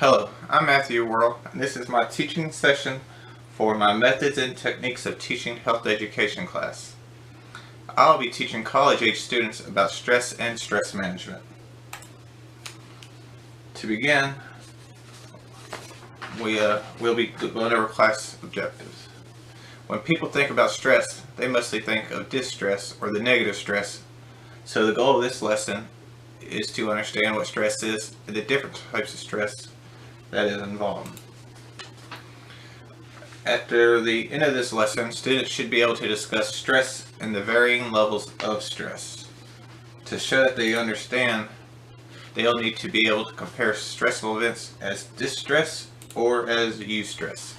Hello, I'm Matthew Worrell, and this is my teaching session for my Methods and Techniques of Teaching Health Education class. I'll be teaching college-age students about stress and stress management. To begin, we'll be going over class objectives. When people think about stress, they mostly think of distress or the negative stress. So the goal of this lesson is to understand what stress is and the different types of stress that is involved. After the end of this lesson, students should be able to discuss stress and the varying levels of stress. To show that they understand, they'll need to be able to compare stressful events as distress or as eustress.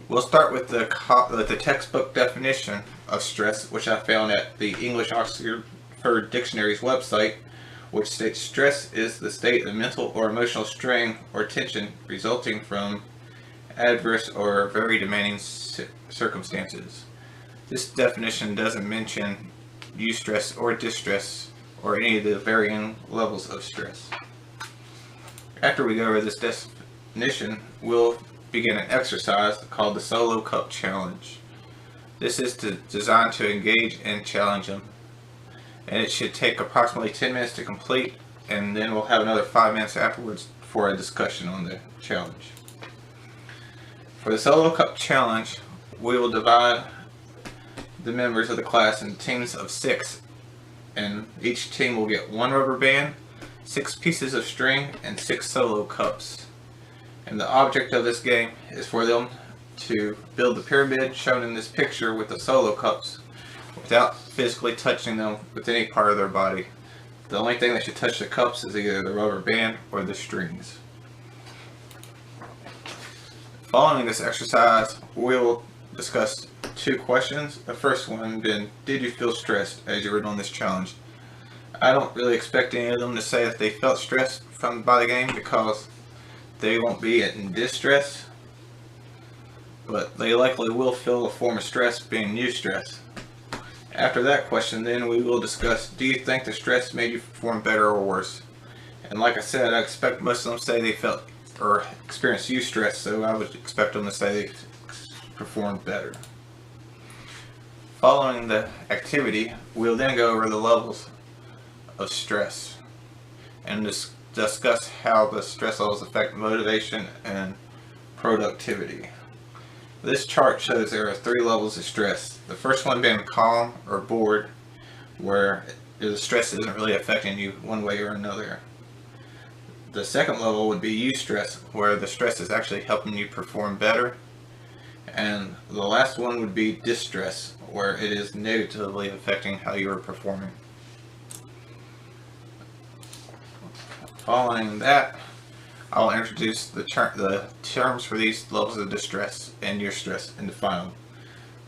We'll start with the textbook definition of stress, which I found at the English Oxford Dictionary's website, which states stress is the state of mental or emotional strain or tension resulting from adverse or very demanding circumstances. This definition doesn't mention eustress or distress or any of the varying levels of stress. After we go over this definition, we'll begin an exercise called the Solo Cup Challenge. This is designed to engage and challenge them, and it should take approximately 10 minutes to complete, and then we'll have another 5 minutes afterwards for a discussion on the challenge. For the Solo Cup Challenge, we will divide the members of the class in teams of 6, and each team will get 1 rubber band, 6 pieces of string, and 6 solo cups. And the object of this game is for them to build the pyramid shown in this picture with the solo cups without physically touching them with any part of their body. The only thing that should touch the cups is either the rubber band or the strings. Following this exercise, we will discuss 2 questions. The first one being, did you feel stressed as you were doing this challenge? I don't really expect any of them to say that they felt stressed by the game, because they won't be in distress, but they likely will feel a form of stress being eustress. After that question, then we will discuss, do you think the stress made you perform better or worse? And like I said, I expect most of them say they felt or experienced eustress, so I would expect them to say they performed better. Following the activity, we'll then go over the levels of stress and discuss how the stress levels affect motivation and productivity. This chart shows there are 3 levels of stress. The first one being calm or bored, where the stress isn't really affecting you one way or another. The second level would be eustress, where the stress is actually helping you perform better. And the last one would be distress, where it is negatively affecting how you are performing. Following that, I'll introduce the terms for these levels of distress and eustress and define them.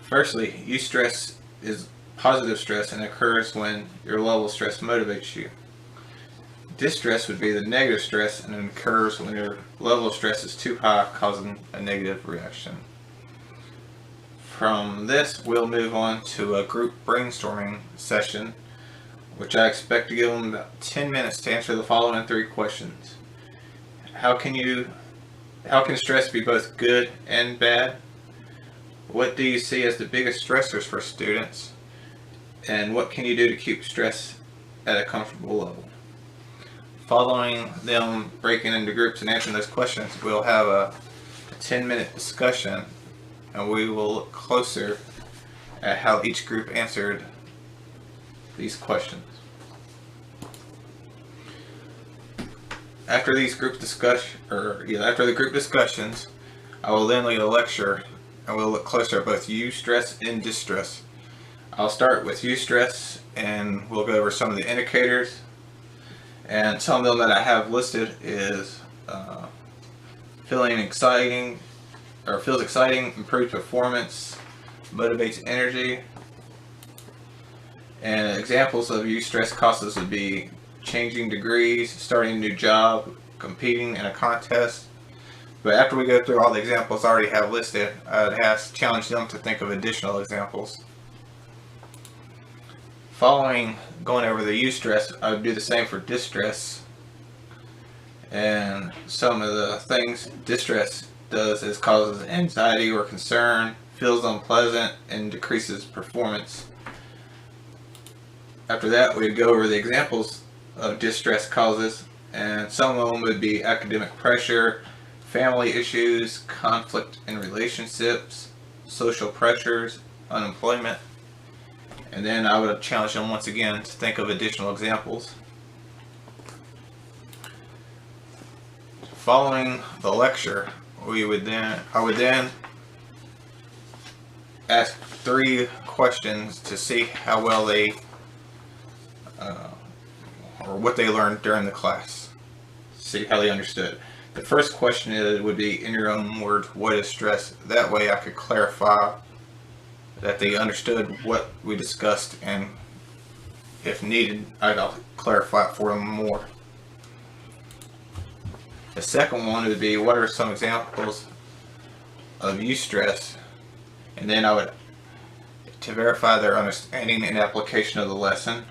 Firstly, eustress is positive stress and occurs when your level of stress motivates you. Distress would be the negative stress, and it occurs when your level of stress is too high, causing a negative reaction. From this, we'll move on to a group brainstorming session, which I expect to give them about 10 minutes to answer the following 3 questions. How can stress be both good and bad? What do you see as the biggest stressors for students? And what can you do to keep stress at a comfortable level? Following them breaking into groups and answering those questions, we'll have a 10-minute discussion, and we will look closer at how each group answered these questions. After the group discussions, I will then lead a lecture, and we'll look closer at both eustress and distress. I'll start with eustress, and we'll go over some of the indicators. And some of them that I have listed is feels exciting, improved performance, motivates energy. And examples of eustress causes would be changing degrees, starting a new job, competing in a contest. But after we go through all the examples I already have listed, I'd challenge them to think of additional examples. Following going over the eustress, I would do the same for distress. And some of the things distress does is causes anxiety or concern, feels unpleasant, and decreases performance. After that, we'd go over the examples of distress causes, and some of them would be academic pressure, family issues, conflict in relationships, social pressures, unemployment. And then I would challenge them once again to think of additional examples. Following the lecture, I would then ask 3 questions to see how well they or what they learned during the class. See how they understood. The first question would be, in your own words, what is stress? That way I could clarify that they understood what we discussed, and if needed, I'll clarify it for them more. The second one would be, what are some examples of eustress? And then I would, to verify their understanding and application of the lesson.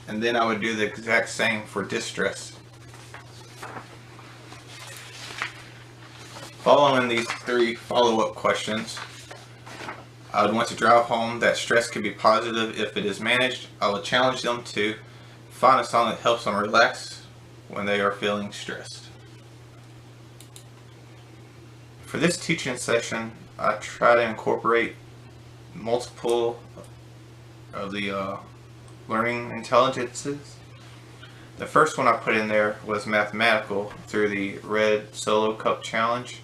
And then I would do the exact same for distress. Following these 3 follow-up questions, I would want to drive home that stress can be positive if it is managed. I would challenge them to find a song that helps them relax when they are feeling stressed. For this teaching session, I try to incorporate multiple of the learning intelligences. The first one I put in there was mathematical through the Red Solo Cup Challenge.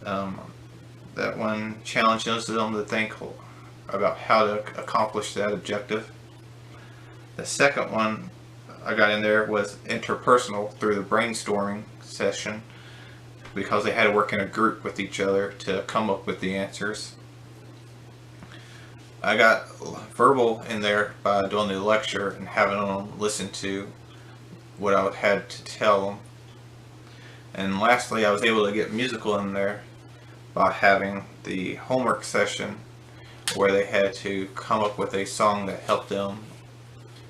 That one challenges them to think about how to accomplish that objective. The second one I got in there was interpersonal through the brainstorming session, because they had to work in a group with each other to come up with the answers. I got verbal in there by doing the lecture and having them listen to what I had to tell them. And lastly, I was able to get musical in there by having the homework session where they had to come up with a song that helped them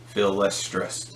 feel less stressed.